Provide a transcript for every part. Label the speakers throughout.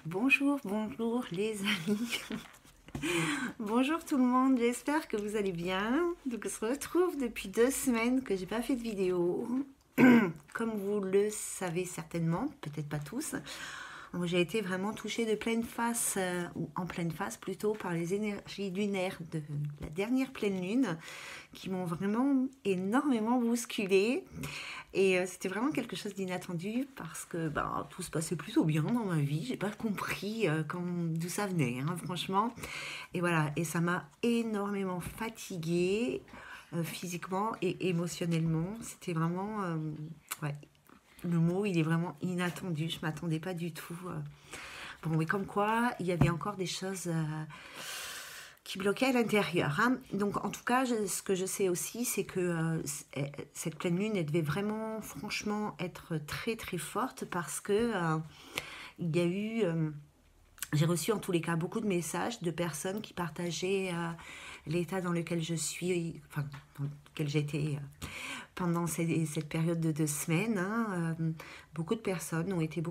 Speaker 1: Bonjour, bonjour les amis. Bonjour tout le monde, j'espère que vous allez bien. Donc on se retrouve depuis 2 semaines que j'ai pas fait de vidéo. Comme vous le savez certainement, peut-être pas tous, j'ai été vraiment touchée de pleine face, ou en pleine face plutôt, par les énergies lunaires de la dernière pleine lune qui m'ont vraiment énormément bousculée. Et c'était vraiment quelque chose d'inattendu parce que tout se passait plutôt bien dans ma vie. J'ai pas compris d'où ça venait, hein, franchement. Et voilà, et ça m'a énormément fatiguée physiquement et émotionnellement. C'était vraiment, ouais, le mot, il est vraiment inattendu. Je m'attendais pas du tout. Bon, mais comme quoi, il y avait encore des choses qui bloquaient à l'intérieur, hein. Donc, en tout cas, ce que je sais aussi, c'est que cette pleine lune, elle devait vraiment, franchement, être très, très forte parce que il y a eu... j'ai reçu en tous les cas beaucoup de messages de personnes qui partageaient l'état dans lequel je suis, enfin, dans lequel j'étais pendant cette période de 2 semaines, hein. Beaucoup de personnes ont été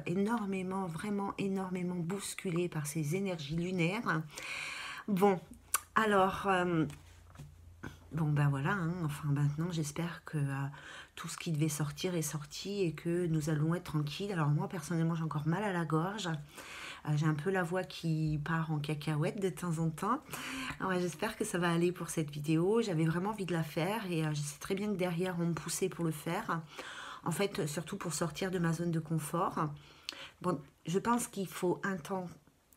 Speaker 1: énormément, vraiment énormément bousculées par ces énergies lunaires. Bon, alors, bon ben voilà, hein, enfin maintenant j'espère que tout ce qui devait sortir est sorti et que nous allons être tranquilles. Alors moi personnellement j'ai encore mal à la gorge. J'ai un peu la voix qui part en cacahuète de temps en temps. Alors, j'espère que ça va aller pour cette vidéo. J'avais vraiment envie de la faire et je sais très bien que derrière on me poussait pour le faire. En fait, surtout pour sortir de ma zone de confort. Bon, je pense qu'il faut un temps.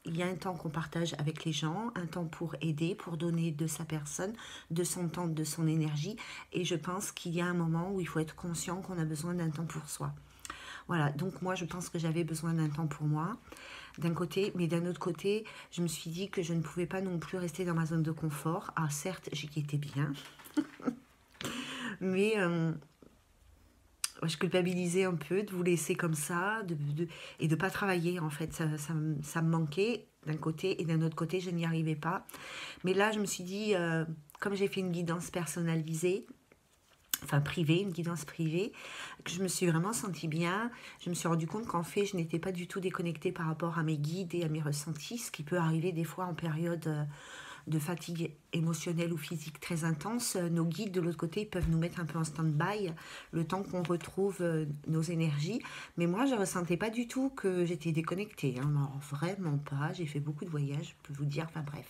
Speaker 1: Il y a un temps qu'on partage avec les gens, un temps pour aider, pour donner de sa personne, de son temps, de son énergie. Et je pense qu'il y a un moment où il faut être conscient qu'on a besoin d'un temps pour soi. Voilà, donc moi je pense que j'avais besoin d'un temps pour moi, d'un côté, mais d'un autre côté, je me suis dit que je ne pouvais pas non plus rester dans ma zone de confort. Ah certes, j'y étais bien, mais je culpabilisais un peu de vous laisser comme ça et de ne pas travailler en fait. Ça me manquait d'un côté et d'un autre côté, je n'y arrivais pas. Mais là, je me suis dit, comme j'ai fait une guidance personnalisée, enfin privée, une guidance privée, que je me suis vraiment sentie bien. Je me suis rendu compte qu'en fait, je n'étais pas du tout déconnectée par rapport à mes guides et à mes ressentis, ce qui peut arriver des fois en période de fatigue émotionnelle ou physique très intense. Nos guides, de l'autre côté, peuvent nous mettre un peu en stand-by le temps qu'on retrouve nos énergies. Mais moi, je ne ressentais pas du tout que j'étais déconnectée, hein. Non, vraiment pas. J'ai fait beaucoup de voyages, je peux vous dire, enfin bref.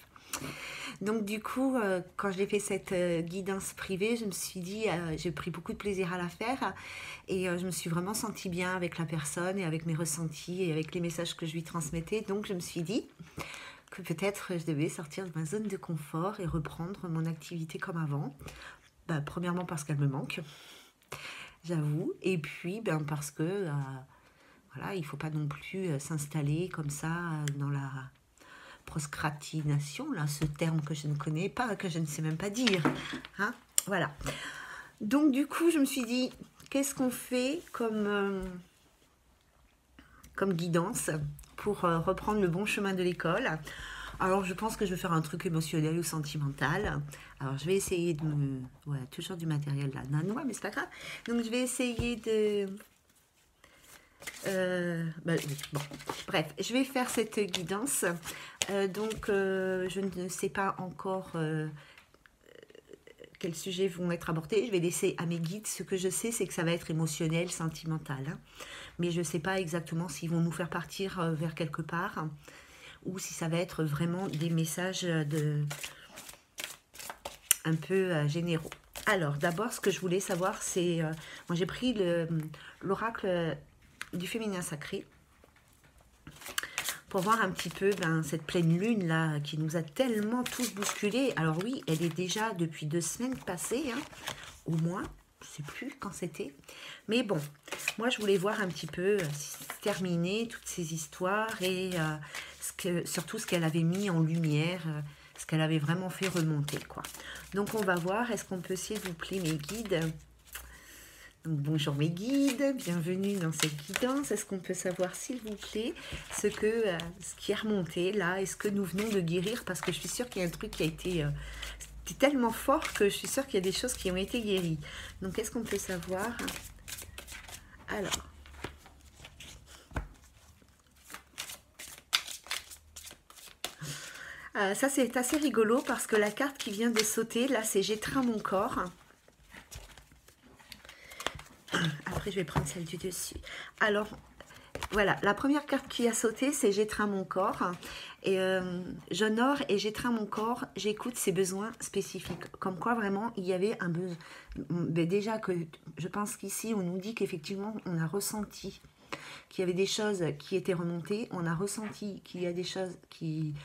Speaker 1: Donc du coup, quand j'ai fait cette guidance privée, je me suis dit, j'ai pris beaucoup de plaisir à la faire et je me suis vraiment sentie bien avec la personne et avec mes ressentis et avec les messages que je lui transmettais. Donc je me suis dit que peut-être je devais sortir de ma zone de confort et reprendre mon activité comme avant. Premièrement parce qu'elle me manque, j'avoue, et puis parce que voilà, il ne faut pas non plus s'installer comme ça dans la proscratination, là, ce terme que je ne connais pas, que je ne sais même pas dire, hein, voilà. Donc du coup, je me suis dit, qu'est-ce qu'on fait comme guidance pour reprendre le bon chemin de l'école? Alors, je pense que je vais faire un truc émotionnel ou sentimental. Alors, je vais essayer de me... Voilà, toujours du matériel là, nanois, mais c'est pas grave. Donc, je vais essayer de... oui, bon. Bref, je vais faire cette guidance. Je ne sais pas encore quels sujets vont être abordés. Je vais laisser à mes guides. Ce que je sais, c'est que ça va être émotionnel, sentimental, hein. Mais je ne sais pas exactement s'ils vont nous faire partir vers quelque part ou si ça va être vraiment des messages un peu généraux. Alors, d'abord, ce que je voulais savoir, c'est... moi, j'ai pris l'oracle du féminin sacré pour voir un petit peu cette pleine lune là qui nous a tellement tous bousculés. Alors oui, elle est déjà depuis 2 semaines passées, hein, au moins, je ne sais plus quand c'était. Mais bon, moi je voulais voir un petit peu terminer toutes ces histoires et surtout ce qu'elle avait mis en lumière, ce qu'elle avait vraiment fait remonter, quoi. Donc on va voir, est-ce qu'on peut s'il vous plaît mes guides... Donc, bonjour mes guides, bienvenue dans cette guidance. Est-ce qu'on peut savoir s'il vous plaît ce qui est remonté là et ce que nous venons de guérir? Parce que je suis sûre qu'il y a un truc qui a été c'était tellement fort que je suis sûre qu'il y a des choses qui ont été guéries. Donc est-ce qu'on peut savoir? Alors, Ça, c'est assez rigolo parce que la carte qui vient de sauter, là, c'est j'étreins mon corps. Après, je vais prendre celle du dessus. Alors, voilà, la première carte qui a sauté, c'est j'étreins mon corps. Et j'honore et j'étreins mon corps, j'écoute ses besoins spécifiques. Comme quoi, vraiment, il y avait un besoin. Déjà, que je pense qu'ici, on nous dit qu'effectivement, on a ressenti qu'il y avait des choses qui étaient remontées. On a ressenti qu'il y a des choses qui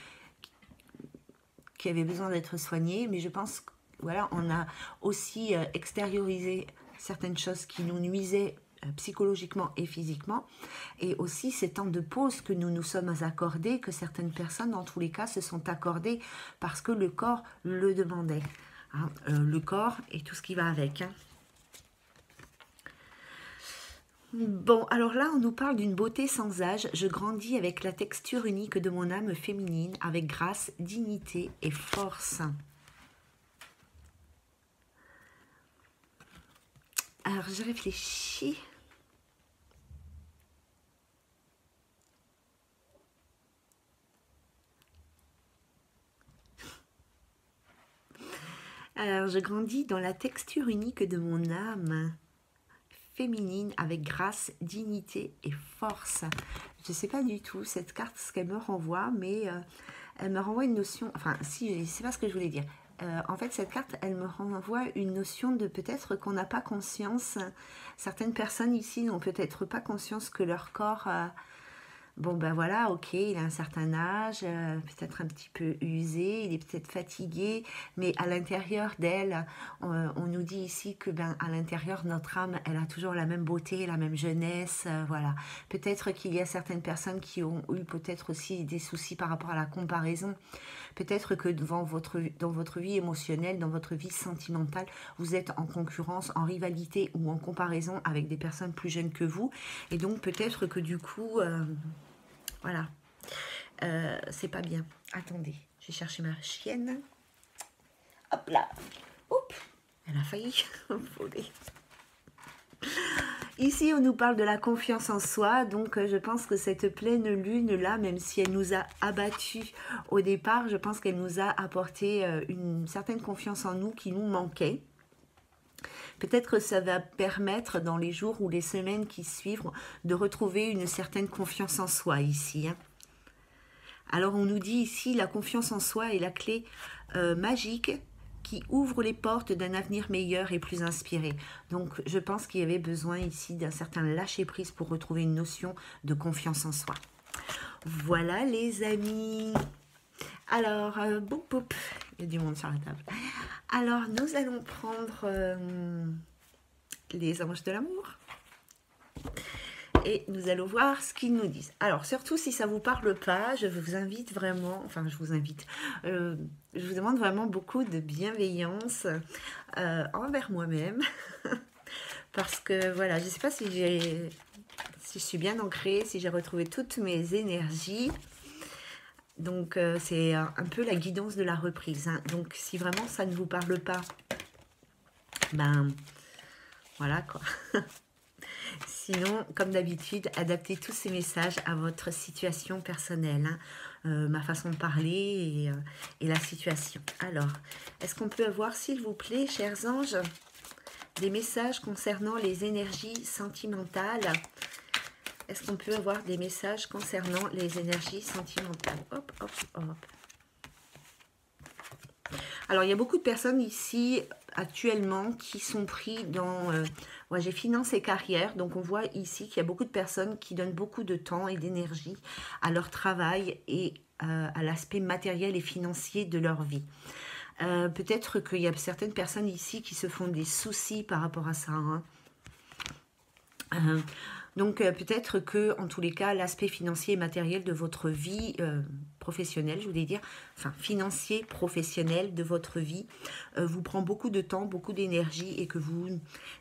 Speaker 1: avaient besoin d'être soignées. Mais je pense que, voilà, on a aussi extériorisé certaines choses qui nous nuisaient psychologiquement et physiquement, et aussi ces temps de pause que nous nous sommes accordés, que certaines personnes, dans tous les cas, se sont accordées parce que le corps le demandait. Hein, le corps et tout ce qui va avec. Hein. Bon, alors là, on nous parle d'une beauté sans âge. Je grandis avec la texture unique de mon âme féminine, avec grâce, dignité et force. Alors, je réfléchis. Alors, je grandis dans la texture unique de mon âme féminine avec grâce, dignité et force. Je ne sais pas du tout cette carte, ce qu'elle me renvoie, mais elle me renvoie une notion... Enfin, si, c'est pas ce que je voulais dire. En fait, cette carte, elle me renvoie une notion de peut-être qu'on n'a pas conscience. Certaines personnes ici n'ont peut-être pas conscience que leur corps... bon, ben voilà, ok, il a un certain âge, peut-être un petit peu usé, il est peut-être fatigué, mais à l'intérieur d'elle, on nous dit ici que ben, à l'intérieur, notre âme, elle a toujours la même beauté, la même jeunesse, voilà. Peut-être qu'il y a certaines personnes qui ont eu peut-être aussi des soucis par rapport à la comparaison. Peut-être que dans votre vie émotionnelle, dans votre vie sentimentale, vous êtes en concurrence, en rivalité ou en comparaison avec des personnes plus jeunes que vous. Et donc peut-être que du coup... voilà, c'est pas bien. Attendez, je vais chercher ma chienne. Hop là. Oups, elle a failli voler. Ici, on nous parle de la confiance en soi. Donc, je pense que cette pleine lune-là, même si elle nous a abattus au départ, je pense qu'elle nous a apporté une certaine confiance en nous qui nous manquait. Peut-être que ça va permettre dans les jours ou les semaines qui suivent de retrouver une certaine confiance en soi ici. Hein. Alors on nous dit ici la confiance en soi est la clé magique qui ouvre les portes d'un avenir meilleur et plus inspiré. Donc je pense qu'il y avait besoin ici d'un certain lâcher-prise pour retrouver une notion de confiance en soi. Voilà les amis. Alors, boum, boum, il y a du monde sur la table. Alors, nous allons prendre les anges de l'amour. Et nous allons voir ce qu'ils nous disent. Alors, surtout si ça ne vous parle pas, je vous invite vraiment, enfin, je vous demande vraiment beaucoup de bienveillance envers moi-même. Parce que, voilà, je ne sais pas si je suis bien ancrée, si j'ai retrouvé toutes mes énergies. Donc, c'est un peu la guidance de la reprise. Hein. Donc, si vraiment ça ne vous parle pas, ben, voilà quoi. Sinon, comme d'habitude, adaptez tous ces messages à votre situation personnelle. Hein. Ma façon de parler et la situation. Alors, est-ce qu'on peut avoir, s'il vous plaît, chers anges, des messages concernant les énergies sentimentales ? Est-ce qu'on peut avoir des messages concernant les énergies sentimentales? Hop, hop, hop. Alors, il y a beaucoup de personnes ici, actuellement, qui sont pris dans... j'ai finance et carrière. Donc, on voit ici qu'il y a beaucoup de personnes qui donnent beaucoup de temps et d'énergie à leur travail et à l'aspect matériel et financier de leur vie. Peut-être qu'il y a certaines personnes ici qui se font des soucis par rapport à ça. Hein. Donc peut-être que, en tous les cas, l'aspect financier et matériel de votre vie professionnelle, je voulais dire, enfin financier, professionnel de votre vie, vous prend beaucoup de temps, beaucoup d'énergie et que vous,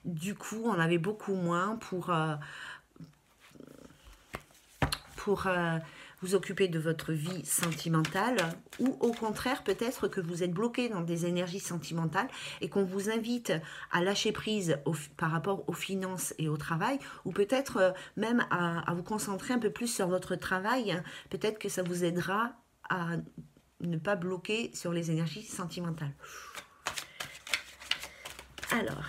Speaker 1: du coup, en avez beaucoup moins pour vous occuper de votre vie sentimentale, ou au contraire peut-être que vous êtes bloqué dans des énergies sentimentales et qu'on vous invite à lâcher prise par rapport aux finances et au travail, ou peut-être même à vous concentrer un peu plus sur votre travail. Peut-être que ça vous aidera à ne pas bloquer sur les énergies sentimentales. Alors,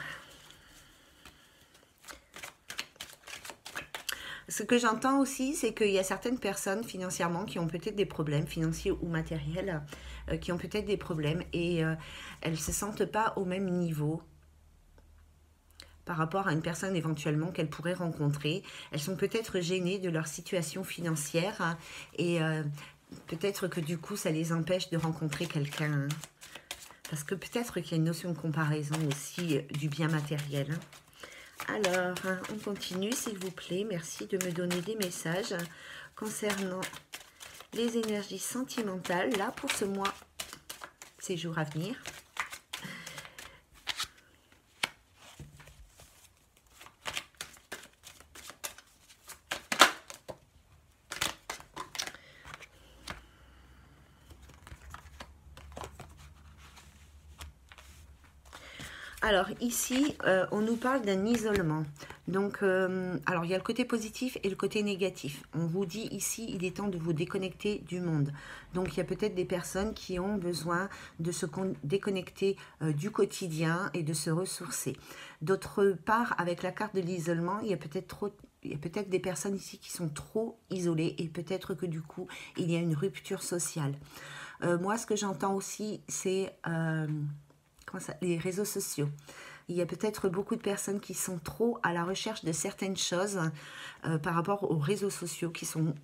Speaker 1: ce que j'entends aussi, c'est qu'il y a certaines personnes financièrement qui ont peut-être des problèmes financiers ou matériels, qui ont peut-être des problèmes et elles ne se sentent pas au même niveau par rapport à une personne éventuellement qu'elles pourraient rencontrer. Elles sont peut-être gênées de leur situation financière et peut-être que du coup ça les empêche de rencontrer quelqu'un. Parce que peut-être qu'il y a une notion de comparaison aussi du bien matériel. Alors, on continue s'il vous plaît. Merci de me donner des messages concernant les énergies sentimentales, là pour ce mois, ces jours à venir. Alors ici, on nous parle d'un isolement. Donc, alors il y a le côté positif et le côté négatif. On vous dit ici, il est temps de vous déconnecter du monde. Donc, il y a peut-être des personnes qui ont besoin de se déconnecter du quotidien et de se ressourcer. D'autre part, avec la carte de l'isolement, il y a peut-être des personnes ici qui sont trop isolées et peut-être que du coup, il y a une rupture sociale. Moi, ce que j'entends aussi, c'est les réseaux sociaux. Il y a peut-être beaucoup de personnes qui sont trop à la recherche de certaines choses par rapport aux réseaux sociaux, qui sont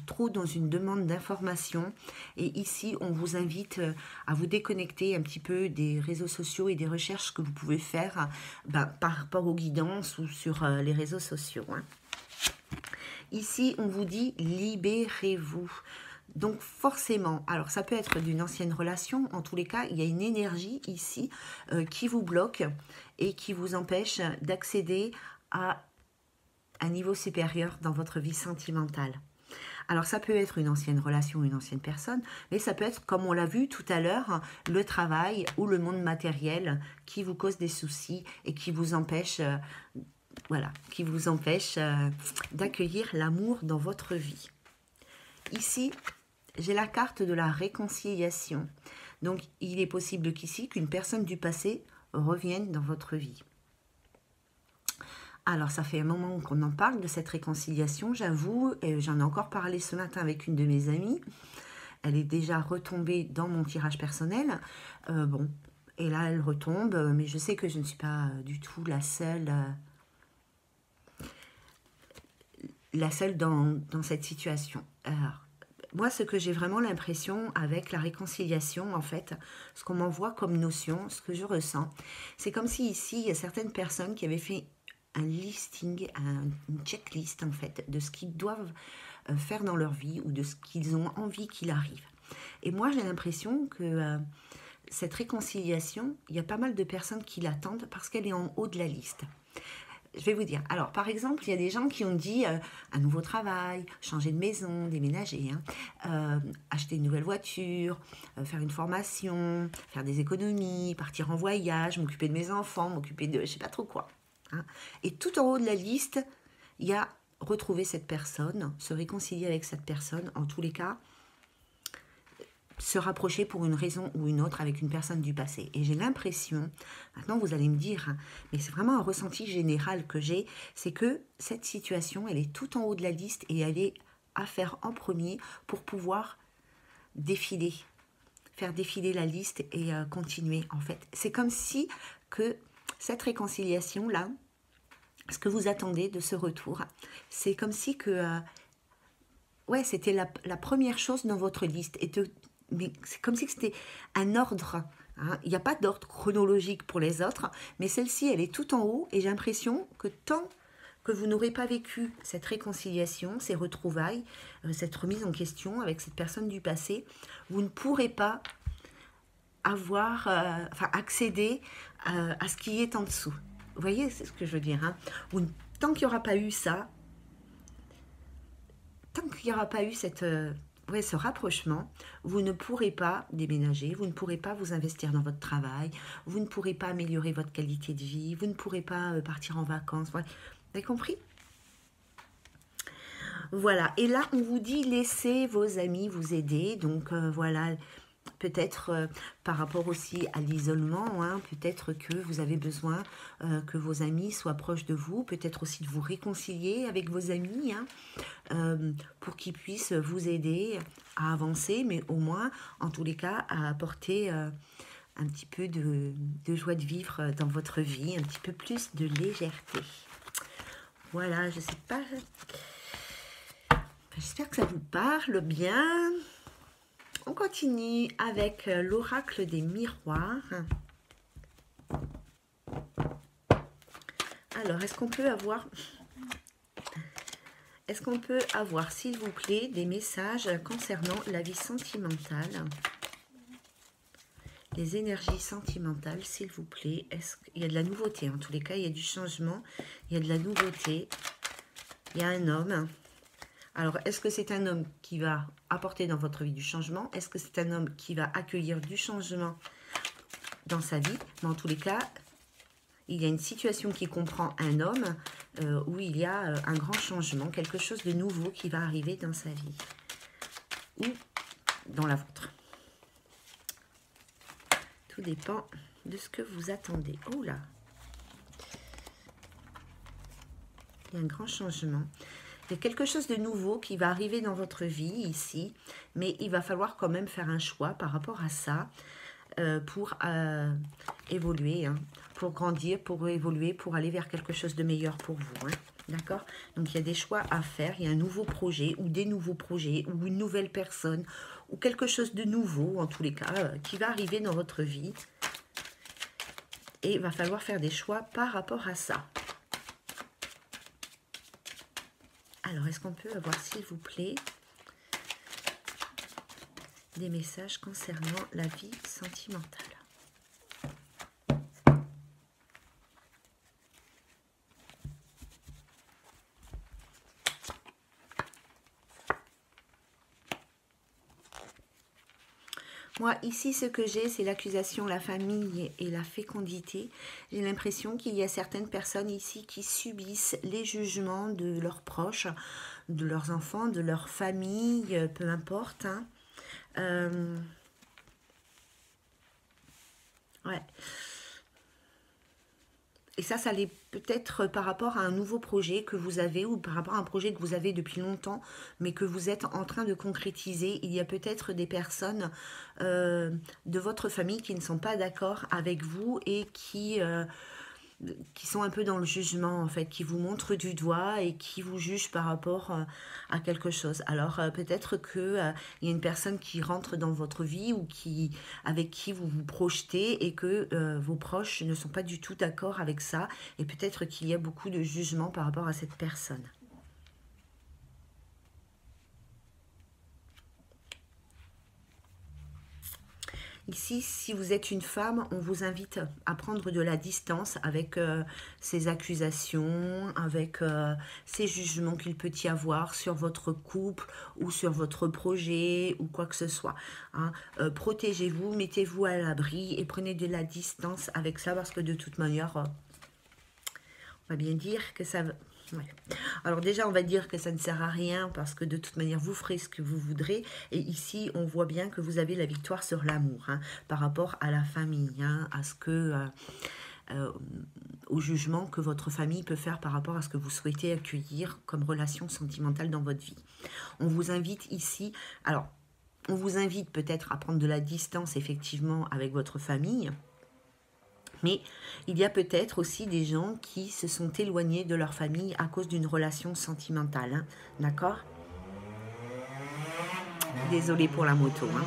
Speaker 1: trop dans une demande d'information. Et ici, on vous invite à vous déconnecter un petit peu des réseaux sociaux et des recherches que vous pouvez faire par rapport aux guidances ou sur les réseaux sociaux. Ici, on vous dit « libérez-vous ». Donc forcément, alors ça peut être d'une ancienne relation, en tous les cas, il y a une énergie ici qui vous bloque et qui vous empêche d'accéder à un niveau supérieur dans votre vie sentimentale. Alors ça peut être une ancienne relation, une ancienne personne, mais ça peut être, comme on l'a vu tout à l'heure, le travail ou le monde matériel qui vous cause des soucis et qui vous empêche, voilà, qui vous empêche d'accueillir l'amour dans votre vie. Ici, j'ai la carte de la réconciliation. Donc, il est possible qu'ici, qu'une personne du passé revienne dans votre vie. Alors, ça fait un moment qu'on en parle de cette réconciliation, j'avoue. J'en ai encore parlé ce matin avec une de mes amies. Elle est déjà retombée dans mon tirage personnel. Bon, et là, elle retombe. Mais je sais que je ne suis pas du tout la seule dans cette situation. Alors, moi, ce que j'ai vraiment l'impression avec la réconciliation, en fait, ce qu'on m'envoie comme notion, ce que je ressens, c'est comme si ici, il y a certaines personnes qui avaient fait un listing, une checklist, en fait, de ce qu'ils doivent faire dans leur vie ou de ce qu'ils ont envie qu'il arrive. Et moi, j'ai l'impression que cette réconciliation, il y a pas mal de personnes qui l'attendent parce qu'elle est en haut de la liste. Je vais vous dire. Alors, par exemple, il y a des gens qui ont dit un nouveau travail, changer de maison, déménager, acheter une nouvelle voiture, faire une formation, faire des économies, partir en voyage, m'occuper de mes enfants, m'occuper de je ne sais pas trop quoi. Et tout en haut de la liste, il y a retrouver cette personne, se réconcilier avec cette personne, en tous les cas, se rapprocher pour une raison ou une autre avec une personne du passé. Et j'ai l'impression, maintenant vous allez me dire, mais c'est vraiment un ressenti général que j'ai, c'est que cette situation, elle est tout en haut de la liste et elle est à faire en premier pour pouvoir défiler, faire défiler la liste et continuer en fait. C'est comme si que cette réconciliation-là, ce que vous attendez de ce retour, c'est comme si que, ouais, c'était la première chose dans votre liste et mais c'est comme si c'était un ordre. Il n'y a pas d'ordre chronologique pour les autres, mais celle-ci, elle est tout en haut et j'ai l'impression que tant que vous n'aurez pas vécu cette réconciliation, ces retrouvailles, cette remise en question avec cette personne du passé, vous ne pourrez pas avoir, accéder à ce qui est en dessous. Vous voyez, c'est ce que je veux dire. Tant qu'il n'y aura pas eu ça, tant qu'il n'y aura pas eu ce rapprochement, vous ne pourrez pas déménager, vous ne pourrez pas vous investir dans votre travail, vous ne pourrez pas améliorer votre qualité de vie, vous ne pourrez pas partir en vacances. Voilà. Vous avez compris? Voilà. Et là, on vous dit, laissez vos amis vous aider. Donc, voilà, peut-être par rapport aussi à l'isolement, hein, peut-être que vous avez besoin que vos amis soient proches de vous, peut-être aussi de vous réconcilier avec vos amis, hein, pour qu'ils puissent vous aider à avancer, mais au moins, en tous les cas, à apporter un petit peu de joie de vivre dans votre vie, un petit peu plus de légèreté. Voilà, je sais pas, j'espère que ça vous parle bien. On continue avec l'oracle des miroirs. Alors, est-ce qu'on peut avoir, s'il vous plaît, des messages concernant la vie sentimentale, les énergies sentimentales, s'il vous plaît? Est-ce qu'il y a de la nouveauté? En tous les cas, il y a du changement, il y a de la nouveauté. Il y a un homme. Alors, est-ce que c'est un homme qui va apporter dans votre vie du changement? Est-ce que c'est un homme qui va accueillir du changement dans sa vie? Mais en tous les cas, il y a une situation qui comprend un homme où il y a un grand changement, quelque chose de nouveau qui va arriver dans sa vie ou dans la vôtre. Tout dépend de ce que vous attendez. Oh là! Il y a un grand changement. Il y a quelque chose de nouveau qui va arriver dans votre vie ici, mais il va falloir quand même faire un choix par rapport à ça pour évoluer, hein, pour grandir, pour évoluer, pour aller vers quelque chose de meilleur pour vous. Hein, d'accord? Donc, il y a des choix à faire, il y a un nouveau projet ou des nouveaux projets ou une nouvelle personne ou quelque chose de nouveau, en tous les cas, qui va arriver dans votre vie. Et il va falloir faire des choix par rapport à ça. Alors, est-ce qu'on peut avoir, s'il vous plaît, des messages concernant la vie sentimentale? Moi, ici, ce que j'ai, c'est l'accusation, la famille et la fécondité. J'ai l'impression qu'il y a certaines personnes ici qui subissent les jugements de leurs proches, de leurs enfants, de leur famille, peu importe. Hein. Ouais. Et ça l'est peut-être par rapport à un nouveau projet que vous avez ou par rapport à un projet que vous avez depuis longtemps, mais que vous êtes en train de concrétiser. Il y a peut-être des personnes de votre famille qui ne sont pas d'accord avec vous et qui sont un peu dans le jugement, en fait, qui vous montrent du doigt et qui vous jugent par rapport à quelque chose. Alors, peut-être qu'il y a une personne qui rentre dans votre vie ou avec qui vous vous projetez et que vos proches ne sont pas du tout d'accord avec ça. Et peut-être qu'il y a beaucoup de jugement par rapport à cette personne. Ici, si vous êtes une femme, on vous invite à prendre de la distance avec ces accusations, avec ces jugements qu'il peut y avoir sur votre couple ou sur votre projet ou quoi que ce soit. Hein. Protégez-vous, mettez-vous à l'abri et prenez de la distance avec ça parce que de toute manière, on va bien dire que ça... Ouais. Alors déjà, on va dire que ça ne sert à rien parce que de toute manière, vous ferez ce que vous voudrez. Et ici, on voit bien que vous avez la victoire sur l'amour, hein, par rapport à la famille, hein, à ce que, au jugement que votre famille peut faire par rapport à ce que vous souhaitez accueillir comme relation sentimentale dans votre vie. On vous invite ici, alors, on vous invite peut-être à prendre de la distance effectivement avec votre famille. Mais il y a peut-être aussi des gens qui se sont éloignés de leur famille à cause d'une relation sentimentale. Hein, d'accord? Désolée pour la moto. Hein.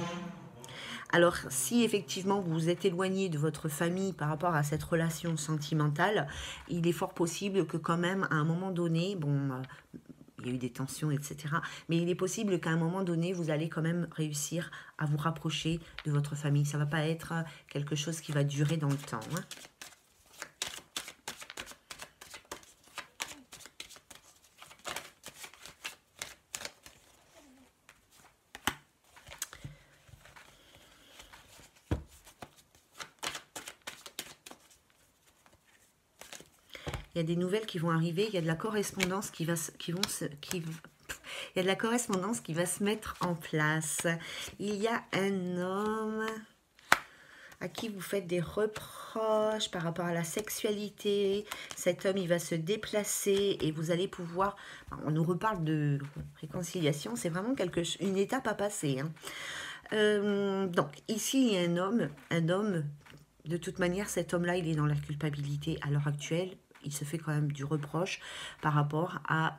Speaker 1: Alors, si effectivement vous vous êtes éloigné de votre famille par rapport à cette relation sentimentale, il est fort possible que quand même, à un moment donné, bon... il y a eu des tensions, etc. Mais il est possible qu'à un moment donné, vous allez quand même réussir à vous rapprocher de votre famille. Ça ne va pas être quelque chose qui va durer dans le temps. Hein. Il y a des nouvelles qui vont arriver, il y a de la correspondance qui Il y a de la correspondance qui va se mettre en place. Il y a un homme à qui vous faites des reproches par rapport à la sexualité. Cet homme, il va se déplacer et vous allez pouvoir... On nous reparle de réconciliation, c'est vraiment une étape à passer. Donc, ici, il y a un homme, de toute manière, cet homme-là, il est dans la culpabilité à l'heure actuelle. Il se fait quand même du reproche par rapport à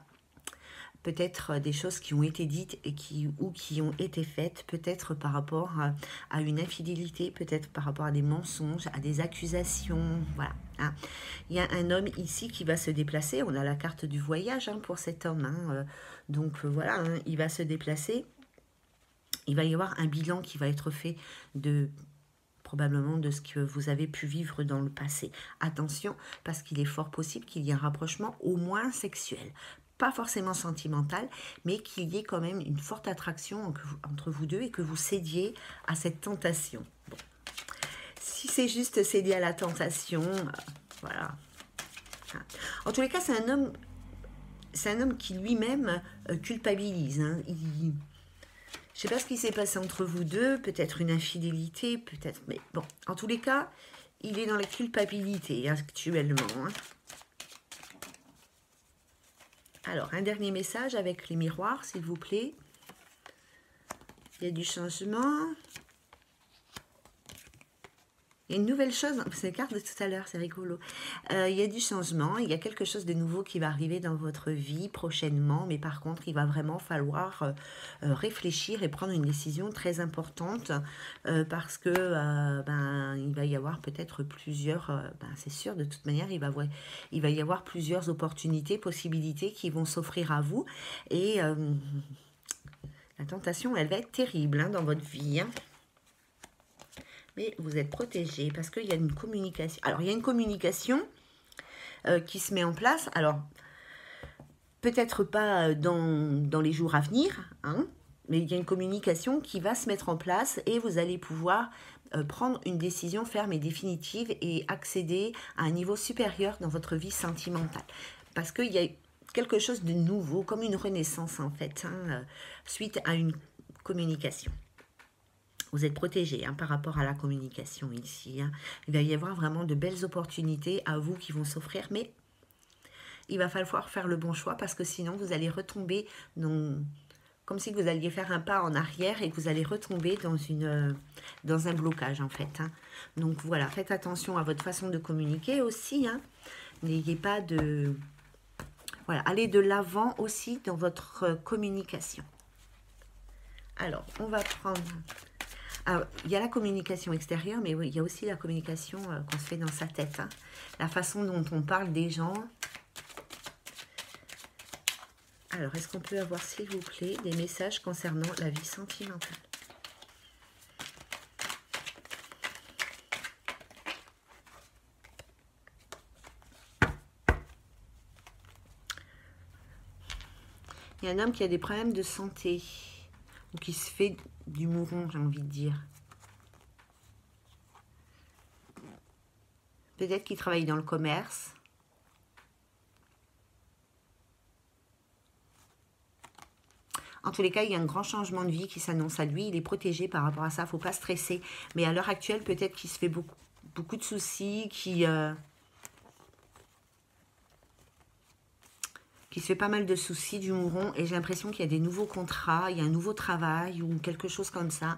Speaker 1: peut-être des choses qui ont été dites et qui ont été faites, peut-être par rapport à une infidélité, peut-être par rapport à des mensonges, à des accusations, voilà. Hein. Il y a un homme ici qui va se déplacer, on a la carte du voyage pour cet homme, donc voilà, il va se déplacer, il va y avoir un bilan qui va être fait probablement de ce que vous avez pu vivre dans le passé. Attention, parce qu'il est fort possible qu'il y ait un rapprochement au moins sexuel. Pas forcément sentimental, mais qu'il y ait quand même une forte attraction entre vous deux et que vous cédiez à cette tentation. Bon. Si c'est juste céder à la tentation, voilà. En tous les cas, c'est un homme qui lui-même culpabilise. Hein. Je ne sais pas ce qui s'est passé entre vous deux, peut-être une infidélité, peut-être... Mais bon, en tous les cas, il est dans la culpabilité actuellement. Hein. Alors, un dernier message avec les miroirs, s'il vous plaît. Il y a du changement. Il y a une nouvelle chose, c'est la carte de tout à l'heure, c'est rigolo. Il y a du changement, il y a quelque chose de nouveau qui va arriver dans votre vie prochainement, mais par contre, il va vraiment falloir réfléchir et prendre une décision très importante parce que il va y avoir peut-être plusieurs, c'est sûr, de toute manière, il va y avoir plusieurs opportunités, possibilités qui vont s'offrir à vous et la tentation, elle va être terrible dans votre vie. Hein. Mais vous êtes protégé parce qu'il y a une communication. Alors, il y a une communication qui se met en place. Alors, peut-être pas dans les jours à venir, hein, mais il y a une communication qui va se mettre en place et vous allez pouvoir prendre une décision ferme et définitive et accéder à un niveau supérieur dans votre vie sentimentale. Parce qu'il y a quelque chose de nouveau, comme une renaissance en fait, suite à une communication. Vous êtes protégé par rapport à la communication ici. Hein. Il va y avoir vraiment de belles opportunités à vous qui vont s'offrir, mais il va falloir faire le bon choix parce que sinon vous allez retomber comme si vous alliez faire un pas en arrière et que vous allez retomber dans un blocage en fait. Hein. Donc voilà, faites attention à votre façon de communiquer aussi. Hein. N'ayez pas de... Voilà, allez de l'avant aussi dans votre communication. Alors, on va prendre... Alors, il y a la communication extérieure, mais oui, il y a aussi la communication qu'on se fait dans sa tête. Hein. La façon dont on parle des gens. Alors, est-ce qu'on peut avoir, s'il vous plaît, des messages concernant la vie sentimentale? Il y a un homme qui a des problèmes de santé, ou qui se fait du mouron, j'ai envie de dire. Peut-être qu'il travaille dans le commerce. En tous les cas, il y a un grand changement de vie qui s'annonce à lui. Il est protégé par rapport à ça. Il ne faut pas stresser. Mais à l'heure actuelle, peut-être qu'il se fait beaucoup de soucis, qui se fait pas mal de soucis du mouron. Et j'ai l'impression qu'il y a des nouveaux contrats, il y a un nouveau travail ou quelque chose comme ça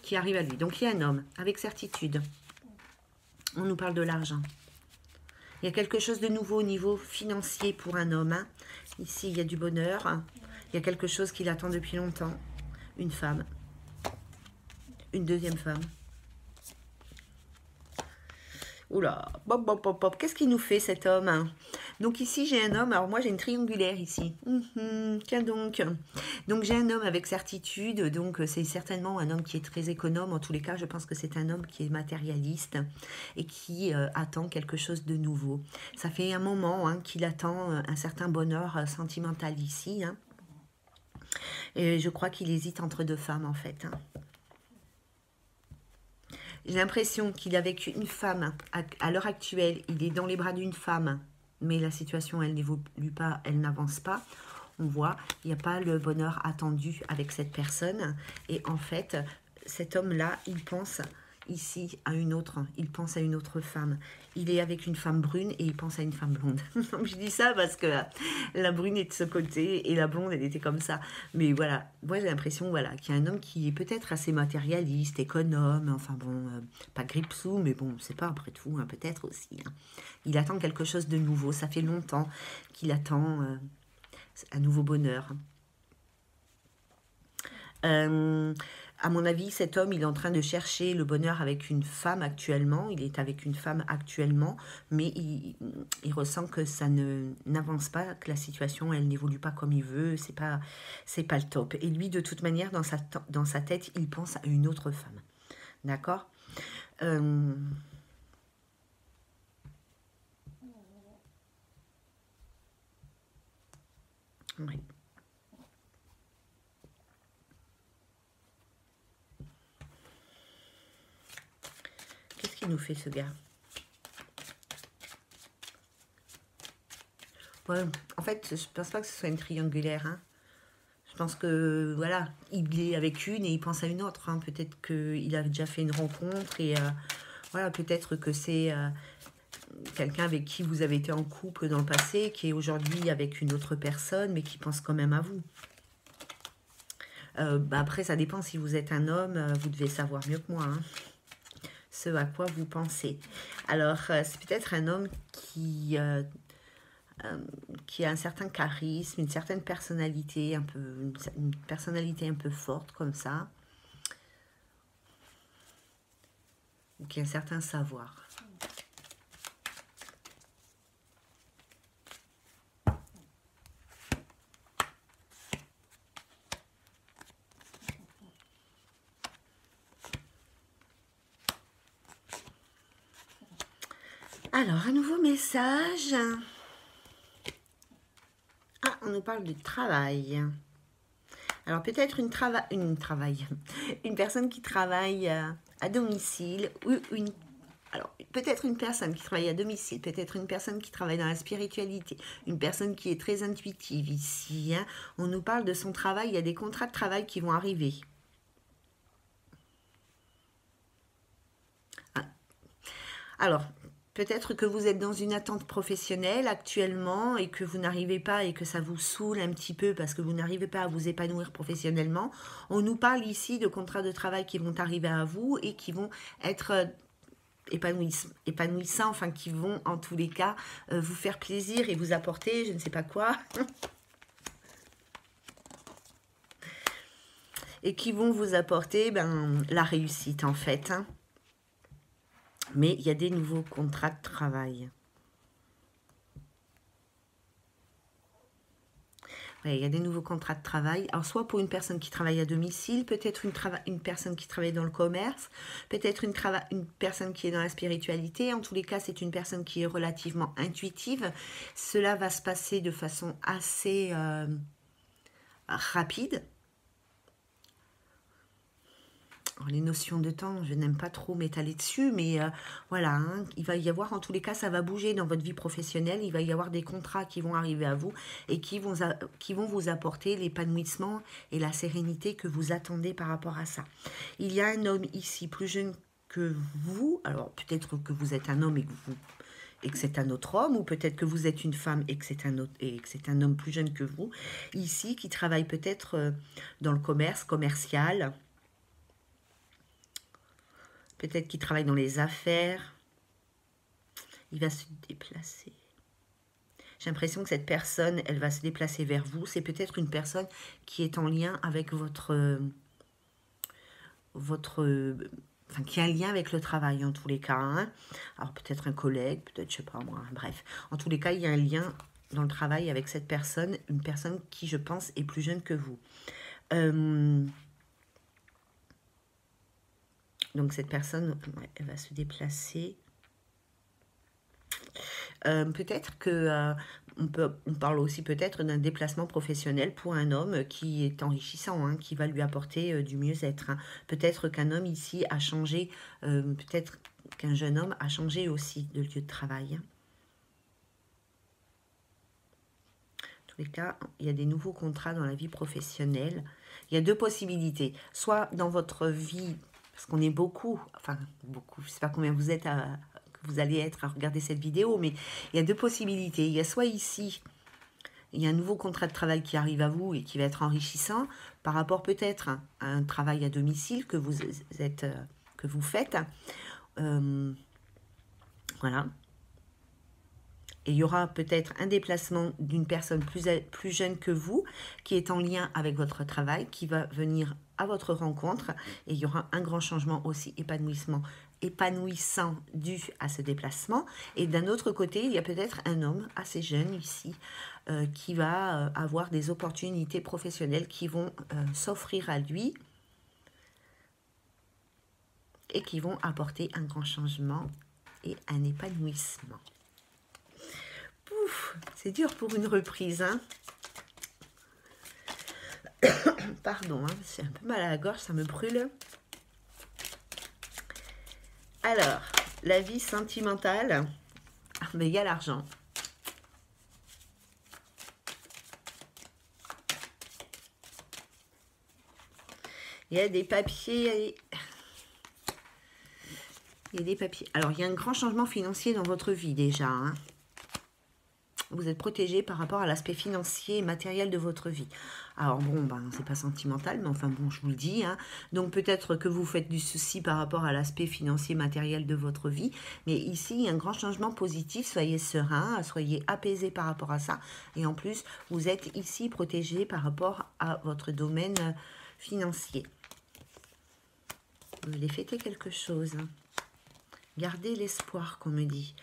Speaker 1: qui arrive à lui. Donc, il y a un homme, avec certitude. On nous parle de l'argent. Il y a quelque chose de nouveau au niveau financier pour un homme. Hein. Ici, il y a du bonheur. Il y a quelque chose qu'il attend depuis longtemps. Une femme. Une deuxième femme. Oula, bop, bop, bop, bop. Qu'est-ce qu'il nous fait cet homme hein? Donc ici, j'ai un homme. Alors moi, j'ai une triangulaire ici. Tiens donc. Donc j'ai un homme avec certitude. Donc c'est certainement un homme qui est très économe. En tous les cas, je pense que c'est un homme qui est matérialiste et qui attend quelque chose de nouveau. Ça fait un moment hein, qu'il attend un certain bonheur sentimental ici. Hein. Et je crois qu'il hésite entre deux femmes en fait. Hein. J'ai l'impression qu'il est avec une femme. À l'heure actuelle, il est dans les bras d'une femme. Mais la situation, elle n'évolue pas, elle n'avance pas. on voit, il n'y a pas le bonheur attendu avec cette personne. Et en fait, cet homme-là, il pense ici à une autre, il pense à une autre femme. Il est avec une femme brune et il pense à une femme blonde. Je dis ça parce que la brune est de ce côté et la blonde, elle était comme ça. Mais voilà, moi j'ai l'impression voilà, qu'il y a un homme qui est peut-être assez matérialiste, économe, enfin bon, pas grippe-sous, mais bon, c'est pas après tout, hein, peut-être aussi. Hein. Il attend quelque chose de nouveau, ça fait longtemps qu'il attend un nouveau bonheur. À mon avis, cet homme, il est en train de chercher le bonheur avec une femme actuellement. Il est avec une femme actuellement, mais il ressent que ça n'avance pas, que la situation, elle n'évolue pas comme il veut. C'est pas le top. Et lui, de toute manière, dans sa tête, il pense à une autre femme. D'accord oui. Qu'est-ce qu'il nous fait, ce gars? Ouais, en fait, je pense pas que ce soit une triangulaire. Hein. Je pense que, voilà, il est avec une et il pense à une autre. Hein. Peut-être qu'il a déjà fait une rencontre et voilà, peut-être que c'est quelqu'un avec qui vous avez été en couple dans le passé, qui est aujourd'hui avec une autre personne, mais qui pense quand même à vous. Après, ça dépend si vous êtes un homme, vous devez savoir mieux que moi. Hein. Ce à quoi vous pensez. Alors, c'est peut-être un homme qui a un certain charisme, une certaine personnalité, une personnalité un peu forte comme ça, ou qui a un certain savoir. Alors, un nouveau message. Ah, on nous parle du travail. Alors, peut-être une personne qui travaille à domicile ou alors, peut-être une personne qui travaille à domicile, peut-être une personne qui travaille dans la spiritualité, une personne qui est très intuitive ici. Hein. On nous parle de son travail, il y a des contrats de travail qui vont arriver. Ah. Alors, peut-être que vous êtes dans une attente professionnelle actuellement et que vous n'arrivez pas et que ça vous saoule un petit peu parce que vous n'arrivez pas à vous épanouir professionnellement. On nous parle ici de contrats de travail qui vont arriver à vous et qui vont être épanouissants, enfin qui vont en tous les cas vous faire plaisir et vous apporter je ne sais pas quoi. Et qui vont vous apporter la réussite en fait. Hein. Mais il y a des nouveaux contrats de travail. Ouais, il y a des nouveaux contrats de travail. Alors, soit pour une personne qui travaille à domicile, peut-être une personne qui travaille dans le commerce, peut-être une personne qui est dans la spiritualité. En tous les cas, c'est une personne qui est relativement intuitive. Cela va se passer de façon assez rapide. Alors, les notions de temps, je n'aime pas trop m'étaler dessus, mais voilà, hein, il va y avoir, en tous les cas, ça va bouger dans votre vie professionnelle, il va y avoir des contrats qui vont arriver à vous et qui vont vous apporter l'épanouissement et la sérénité que vous attendez par rapport à ça. Il y a un homme ici, plus jeune que vous, alors peut-être que vous êtes un homme et que c'est un autre homme, ou peut-être que vous êtes une femme et que c'est un homme plus jeune que vous, ici, qui travaille peut-être dans le commerce, commercial, peut-être qu'il travaille dans les affaires. Il va se déplacer. J'ai l'impression que cette personne, elle va se déplacer vers vous. C'est peut-être une personne qui est en lien avec enfin, qui a un lien avec le travail en tous les cas. Hein. Alors peut-être un collègue, peut-être, je sais pas moi, bref. En tous les cas, il y a un lien dans le travail avec cette personne, une personne qui, je pense, est plus jeune que vous. Donc cette personne, elle va se déplacer. Peut-être que on parle aussi peut-être d'un déplacement professionnel pour un homme qui est enrichissant, hein, qui va lui apporter du mieux-être. Hein. Peut-être qu'un homme ici a changé, peut-être qu'un jeune homme a changé aussi de lieu de travail. Hein. tous les cas, il y a des nouveaux contrats dans la vie professionnelle. Il y a deux possibilités. Soit dans votre vie, parce qu'on est beaucoup, enfin beaucoup, je ne sais pas combien vous êtes que vous allez être à regarder cette vidéo, mais il y a deux possibilités. Il y a soit ici, il y a un nouveau contrat de travail qui arrive à vous et qui va être enrichissant par rapport peut-être à un travail à domicile que vous faites. Voilà. Et il y aura peut-être un déplacement d'une personne plus jeune que vous, qui est en lien avec votre travail, qui va venir à votre rencontre. Et il y aura un grand changement aussi épanouissant dû à ce déplacement. Et d'un autre côté, il y a peut-être un homme assez jeune ici, qui va avoir des opportunités professionnelles qui vont s'offrir à lui et qui vont apporter un grand changement et un épanouissement. C'est dur pour une reprise, hein. Pardon, hein, c'est un peu mal à la gorge, ça me brûle. Alors, la vie sentimentale, mais il y a l'argent. Il y a des papiers. Il y a des papiers. Alors, il y a un grand changement financier dans votre vie déjà, hein. Vous êtes protégé par rapport à l'aspect financier et matériel de votre vie. Alors bon, ben, c'est pas sentimental, mais enfin bon, je vous le dis, hein. Donc peut-être que vous faites du souci par rapport à l'aspect financier matériel de votre vie. Mais ici, il y a un grand changement positif. Soyez serein, soyez apaisé par rapport à ça. Et en plus, vous êtes ici protégé par rapport à votre domaine financier. Vous allez fêter quelque chose, hein. Gardez l'espoir, qu'on me dit.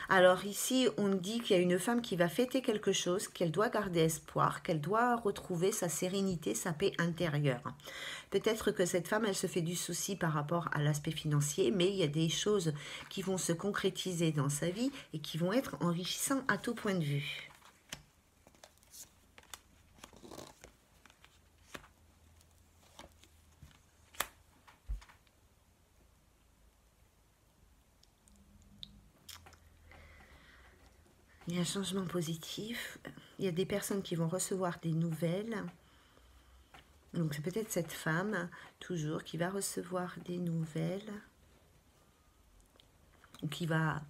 Speaker 1: Alors ici, on dit qu'il y a une femme qui va fêter quelque chose, qu'elle doit garder espoir, qu'elle doit retrouver sa sérénité, sa paix intérieure. Peut-être que cette femme, elle se fait du souci par rapport à l'aspect financier, mais il y a des choses qui vont se concrétiser dans sa vie et qui vont être enrichissantes à tout point de vue. Il y a un changement positif. Il y a des personnes qui vont recevoir des nouvelles. Donc c'est peut-être cette femme, toujours, qui va recevoir des nouvelles. Ou qui va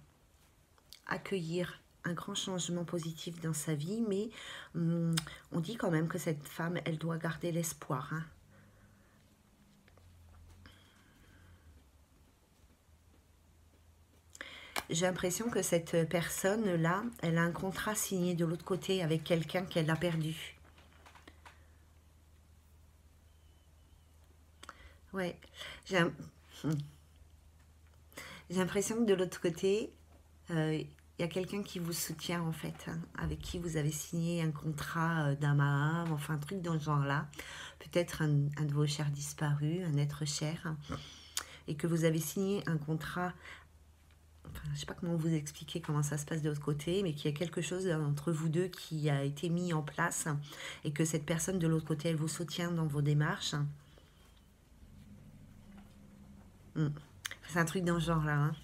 Speaker 1: accueillir un grand changement positif dans sa vie. Mais on dit quand même que cette femme, elle doit garder l'espoir, hein. J'ai l'impression que cette personne-là, elle a un contrat signé de l'autre côté avec quelqu'un qu'elle a perdu. Ouais, j'ai l'impression que de l'autre côté, il y a quelqu'un qui vous soutient en fait, hein, avec qui vous avez signé un contrat d'âme à âme, enfin un truc dans ce genre-là. Peut-être un de vos chers disparus, un être cher, et que vous avez signé un contrat. Enfin, je ne sais pas comment vous expliquer comment ça se passe de l'autre côté, mais qu'il y a quelque chose entre vous deux qui a été mis en place et que cette personne de l'autre côté, elle vous soutient dans vos démarches. C'est un truc dans ce genre-là, hein.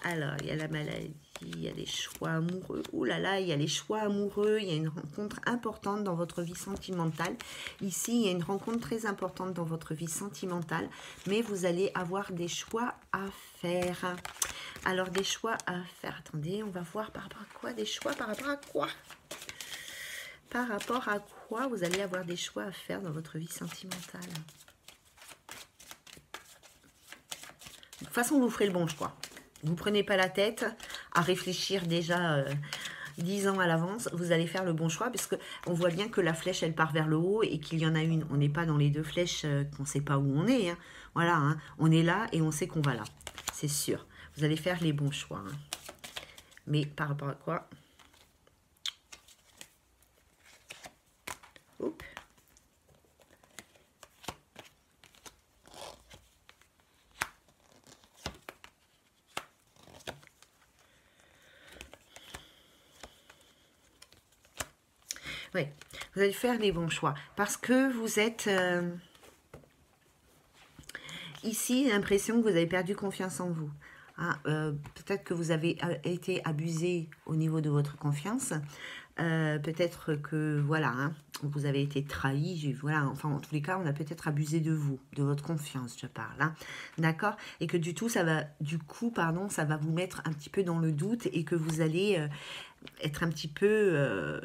Speaker 1: Alors, il y a la maladie, il y a les choix amoureux. Ouh là là, il y a les choix amoureux, il y a une rencontre importante dans votre vie sentimentale. Ici, il y a une rencontre très importante dans votre vie sentimentale, mais vous allez avoir des choix à faire. Alors, des choix à faire. Attendez, on va voir par rapport à quoi? Des choix par rapport à quoi? Par rapport à quoi vous allez avoir des choix à faire dans votre vie sentimentale? De toute façon, vous ferez le bon choix. Vous ne prenez pas la tête à réfléchir déjà 10 ans à l'avance. Vous allez faire le bon choix parce qu'on voit bien que la flèche, elle part vers le haut et qu'il y en a une. On n'est pas dans les deux flèches qu'on ne sait pas où on est, hein. Voilà, hein. On est là et on sait qu'on va là. C'est sûr. Vous allez faire les bons choix, hein. Mais par rapport à quoi? Oups. Oui, vous allez faire les bons choix parce que vous êtes ici, l'impression que vous avez perdu confiance en vous. Hein, peut-être que vous avez été abusé au niveau de votre confiance. Peut-être que, voilà, hein, vous avez été trahi, voilà, enfin, en tous les cas, on a peut-être abusé de vous, de votre confiance, je parle, hein, d'accord? Et que du coup, ça va vous mettre un petit peu dans le doute et que vous allez être un petit peu,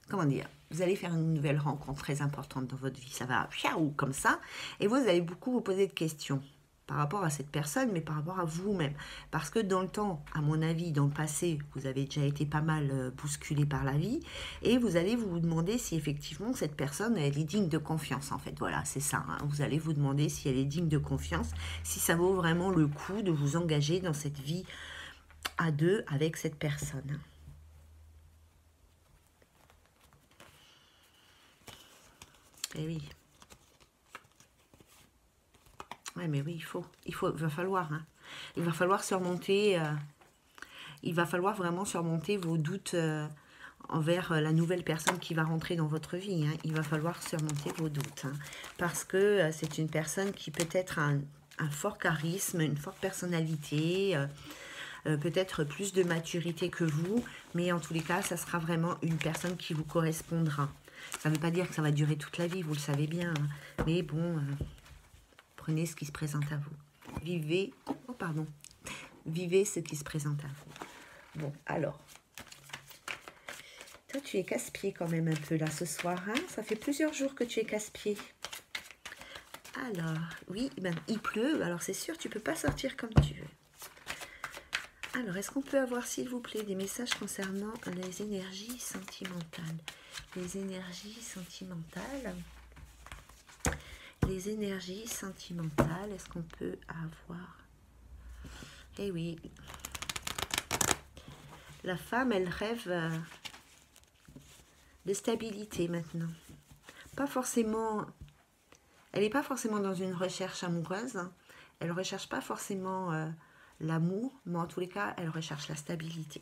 Speaker 1: comment dire, vous allez faire une nouvelle rencontre très importante dans votre vie, ça va, piaou, comme ça, et vous allez beaucoup vous poser de questions par rapport à cette personne, mais par rapport à vous-même. Parce que dans le temps, à mon avis, dans le passé, vous avez déjà été pas mal bousculé par la vie, et vous allez vous demander si effectivement cette personne, elle est digne de confiance, en fait. Voilà, c'est ça. Hein. Vous allez vous demander si elle est digne de confiance, si ça vaut vraiment le coup de vous engager dans cette vie à deux avec cette personne. Eh oui. Ouais, mais oui, il va falloir, hein. Il va falloir surmonter, il va falloir vraiment surmonter vos doutes envers la nouvelle personne qui va rentrer dans votre vie. Hein. Il va falloir surmonter vos doutes, hein, parce que c'est une personne qui peut-être a un fort charisme, une forte personnalité, peut-être plus de maturité que vous, mais en tous les cas, ça sera vraiment une personne qui vous correspondra. Ça ne veut pas dire que ça va durer toute la vie, vous le savez bien, hein, mais bon... Prenez ce qui se présente à vous. Vivez, oh pardon, vivez ce qui se présente à vous. Bon, alors, toi tu es casse-pied quand même un peu là ce soir, hein? Ça fait plusieurs jours que tu es casse-pied. Alors, oui, ben, il pleut, alors c'est sûr, tu peux pas sortir comme tu veux. Alors, est-ce qu'on peut avoir, s'il vous plaît, des messages concernant les énergies sentimentales? Les énergies sentimentales... Les énergies sentimentales, est-ce qu'on peut avoir... Eh oui, la femme, elle rêve de stabilité maintenant. Pas forcément... Elle n'est pas forcément dans une recherche amoureuse. Hein. Elle ne recherche pas forcément l'amour, mais en tous les cas, elle recherche la stabilité.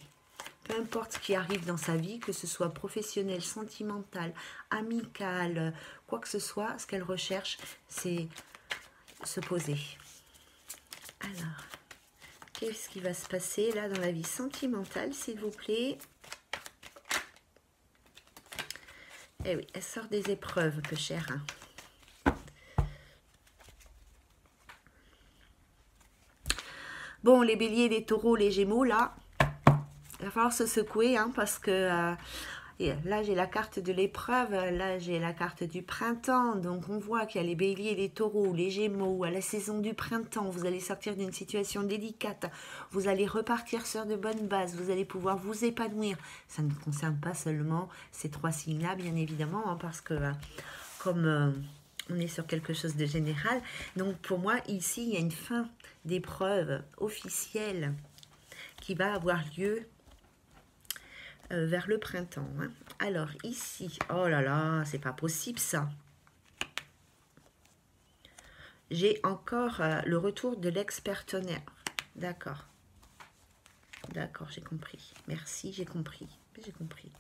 Speaker 1: Peu importe ce qui arrive dans sa vie, que ce soit professionnel, sentimental, amical, quoi que ce soit, ce qu'elle recherche, c'est se poser. Alors, qu'est-ce qui va se passer là dans la vie sentimentale, s'il vous plaît? Eh oui, elle sort des épreuves, peu cher. Hein. Bon, les béliers, les taureaux, les gémeaux, là... Il va falloir se secouer, hein, parce que là, j'ai la carte de l'épreuve, là, j'ai la carte du printemps. Donc, on voit qu'il y a les béliers, les taureaux, les gémeaux, à la saison du printemps. Vous allez sortir d'une situation délicate. Vous allez repartir sur de bonnes bases. Vous allez pouvoir vous épanouir. Ça ne concerne pas seulement ces trois signes-là, bien évidemment, hein, parce que comme... on est sur quelque chose de général. Donc, pour moi, ici, il y a une fin d'épreuve officielle qui va avoir lieu vers le printemps. Hein. Alors, ici, oh là là, c'est pas possible ça. J'ai encore le retour de l'ex-partenaire. D'accord. D'accord, j'ai compris. Merci, j'ai compris. J'ai compris.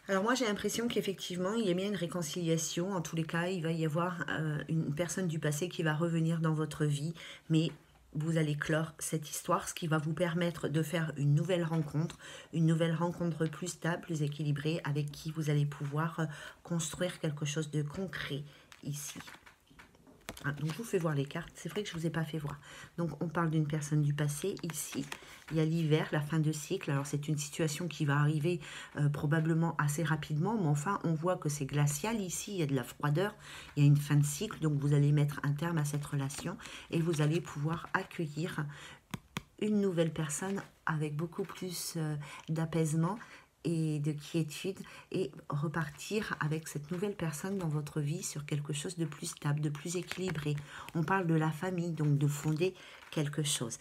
Speaker 1: Alors moi, j'ai l'impression qu'effectivement, il y a bien une réconciliation. En tous les cas, il va y avoir une personne du passé qui va revenir dans votre vie. Mais vous allez clore cette histoire, ce qui va vous permettre de faire une nouvelle rencontre plus stable, plus équilibrée, avec qui vous allez pouvoir construire quelque chose de concret ici. Ah, donc, je vous fais voir les cartes. C'est vrai que je ne vous ai pas fait voir. Donc, on parle d'une personne du passé. Ici, il y a l'hiver, la fin de cycle. Alors, c'est une situation qui va arriver probablement assez rapidement. Mais enfin, on voit que c'est glacial. Ici, il y a de la froideur. Il y a une fin de cycle. Donc, vous allez mettre un terme à cette relation. Et vous allez pouvoir accueillir une nouvelle personne avec beaucoup plus d'apaisement et de quiétude, et repartir avec cette nouvelle personne dans votre vie sur quelque chose de plus stable, de plus équilibré. On parle de la famille, donc de fonder quelque chose.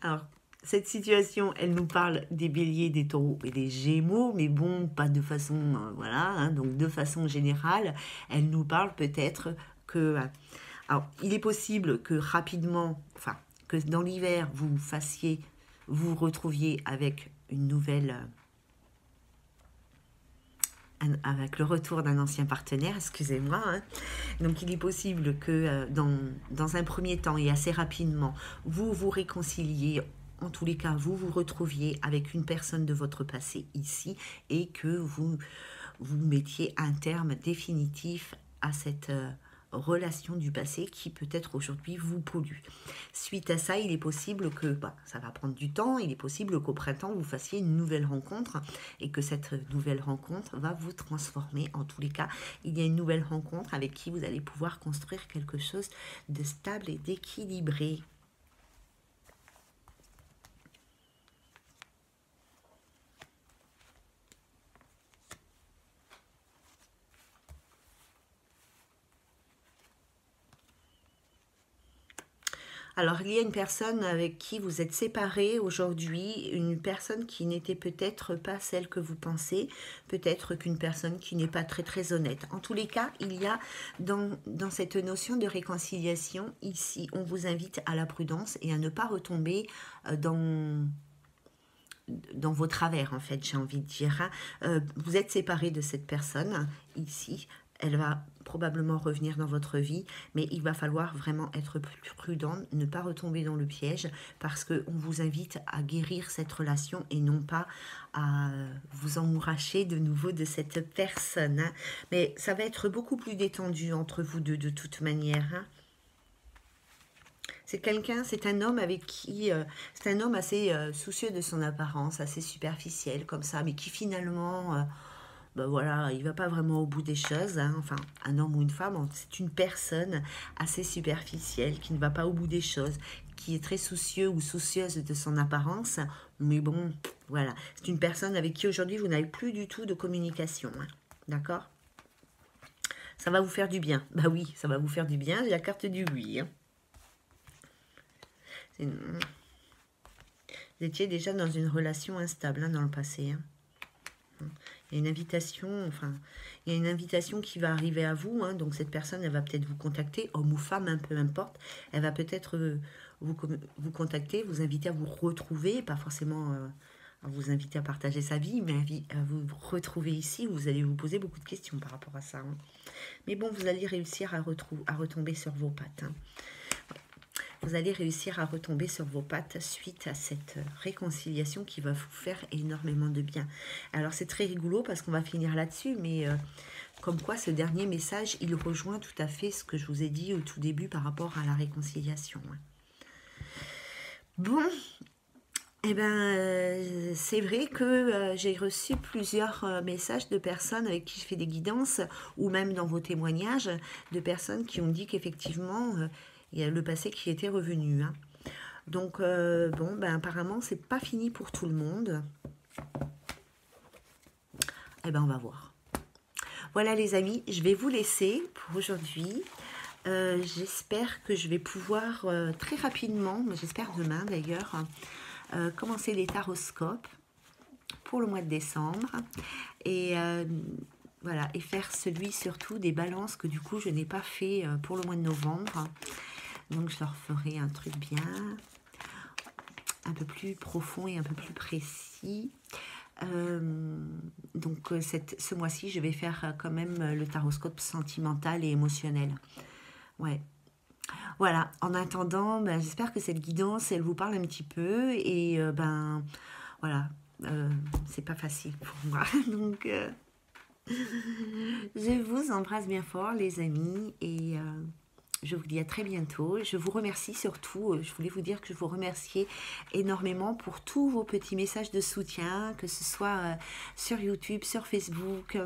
Speaker 1: Alors, cette situation, elle nous parle des béliers, des taureaux et des gémeaux, mais bon, pas de façon, voilà, hein, donc de façon générale, elle nous parle peut-être que... alors, il est possible que rapidement, enfin, que dans l'hiver, vous retrouviez avec une nouvelle... avec le retour d'un ancien partenaire, excusez-moi. Hein. Donc il est possible que dans un premier temps et assez rapidement, vous vous réconciliez, en tous les cas, vous vous retrouviez avec une personne de votre passé ici et que vous mettiez un terme définitif à cette relation du passé qui peut-être aujourd'hui vous pollue. Suite à ça, il est possible que, ça va prendre du temps, il est possible qu'au printemps, vous fassiez une nouvelle rencontre et que cette nouvelle rencontre va vous transformer. En tous les cas, il y a une nouvelle rencontre avec qui vous allez pouvoir construire quelque chose de stable et d'équilibré. Alors, il y a une personne avec qui vous êtes séparés aujourd'hui, une personne qui n'était peut-être pas celle que vous pensez, peut-être qu'une personne qui n'est pas très très honnête. En tous les cas, il y a dans cette notion de réconciliation, ici, on vous invite à la prudence et à ne pas retomber dans vos travers, en fait, j'ai envie de dire. Vous êtes séparés de cette personne, ici. Elle va probablement revenir dans votre vie, mais il va falloir vraiment être plus prudent, ne pas retomber dans le piège, parce qu'on vous invite à guérir cette relation et non pas à vous emmouracher de nouveau de cette personne. Hein. Mais ça va être beaucoup plus détendu entre vous deux de toute manière. Hein. C'est quelqu'un, c'est un homme avec qui, c'est un homme assez soucieux de son apparence, assez superficiel comme ça, mais qui finalement... voilà, il va pas vraiment au bout des choses, hein. Enfin, un homme ou une femme, c'est une personne assez superficielle, qui ne va pas au bout des choses, qui est très soucieux ou soucieuse de son apparence, mais bon, voilà, c'est une personne avec qui aujourd'hui vous n'avez plus du tout de communication, hein. D'accord? Ça va vous faire du bien, bah oui, ça va vous faire du bien, j'ai la carte du oui, hein. Vous étiez déjà dans une relation instable, hein, dans le passé, hein. Il y a une invitation, enfin, il y a une invitation qui va arriver à vous, hein, donc cette personne, elle va peut-être vous contacter, homme ou femme, peu importe, elle va peut-être vous contacter, vous inviter à vous retrouver, pas forcément à vous inviter à partager sa vie, mais à vous retrouver ici, vous allez vous poser beaucoup de questions par rapport à ça. Hein. Mais bon, vous allez réussir à retomber sur vos pattes. Hein. Vous allez réussir à retomber sur vos pattes suite à cette réconciliation qui va vous faire énormément de bien. Alors c'est très rigolo parce qu'on va finir là-dessus, mais comme quoi ce dernier message, il rejoint tout à fait ce que je vous ai dit au tout début par rapport à la réconciliation. Bon, eh ben, c'est vrai que j'ai reçu plusieurs messages de personnes avec qui je fais des guidances, ou même dans vos témoignages, de personnes qui ont dit qu'effectivement... il y a le passé qui était revenu. Hein. Donc, bon, ben, apparemment, c'est pas fini pour tout le monde. Eh ben, on va voir. Voilà, les amis, je vais vous laisser pour aujourd'hui. J'espère que je vais pouvoir très rapidement, j'espère demain d'ailleurs, commencer les taroscopes pour le mois de décembre. Et... voilà, et faire celui surtout des balances que du coup je n'ai pas fait pour le mois de novembre. Donc je leur ferai un truc bien, un peu plus profond et un peu plus précis. Donc ce mois-ci, je vais faire quand même le taroscope sentimental et émotionnel. Ouais. Voilà, en attendant, ben, j'espère que cette guidance, elle vous parle un petit peu. Et ben, voilà, c'est pas facile pour moi. Donc, je vous embrasse bien fort, les amis. Et... je vous dis à très bientôt. Je vous remercie surtout, je voulais vous dire que je vous remercie énormément pour tous vos petits messages de soutien, que ce soit sur YouTube, sur Facebook,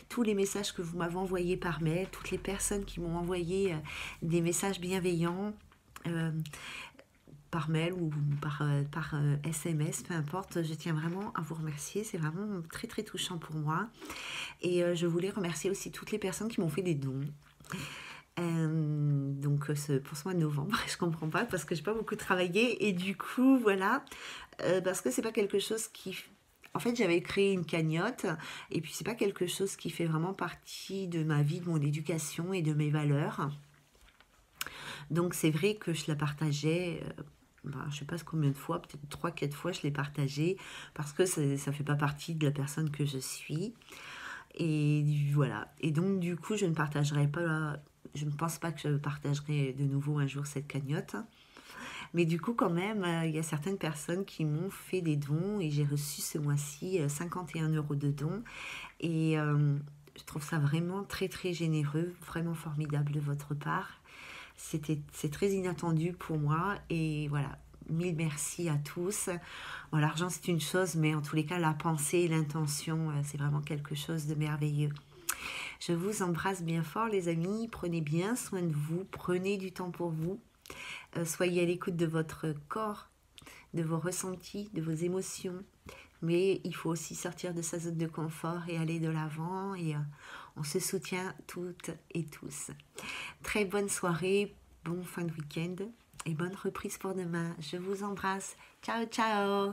Speaker 1: tous les messages que vous m'avez envoyés par mail, toutes les personnes qui m'ont envoyé des messages bienveillants par mail ou par SMS, peu importe. Je tiens vraiment à vous remercier. C'est vraiment très très touchant pour moi. Et je voulais remercier aussi toutes les personnes qui m'ont fait des dons. Donc pour ce mois de novembre, je comprends pas parce que j'ai pas beaucoup travaillé et du coup voilà, parce que c'est pas quelque chose qui... En fait, j'avais créé une cagnotte et puis c'est pas quelque chose qui fait vraiment partie de ma vie, de mon éducation et de mes valeurs. Donc c'est vrai que je la partageais ben, je ne sais pas combien de fois, peut-être 3-4 fois je l'ai partagé parce que ça ne fait pas partie de la personne que je suis. Et voilà. Et donc du coup je ne partagerai pas, je ne pense pas que je partagerai de nouveau un jour cette cagnotte. Mais du coup quand même, il y a certaines personnes qui m'ont fait des dons et j'ai reçu ce mois-ci 51 € de dons. Et je trouve ça vraiment très très généreux, vraiment formidable de votre part. C'est très inattendu pour moi et voilà, mille merci à tous. Bon, l'argent c'est une chose, mais en tous les cas la pensée et l'intention c'est vraiment quelque chose de merveilleux. Je vous embrasse bien fort les amis, prenez bien soin de vous, prenez du temps pour vous, soyez à l'écoute de votre corps, de vos ressentis, de vos émotions. Mais il faut aussi sortir de sa zone de confort et aller de l'avant et on se soutient toutes et tous. Très bonne soirée, bon fin de week-end et bonne reprise pour demain. Je vous embrasse. Ciao, ciao!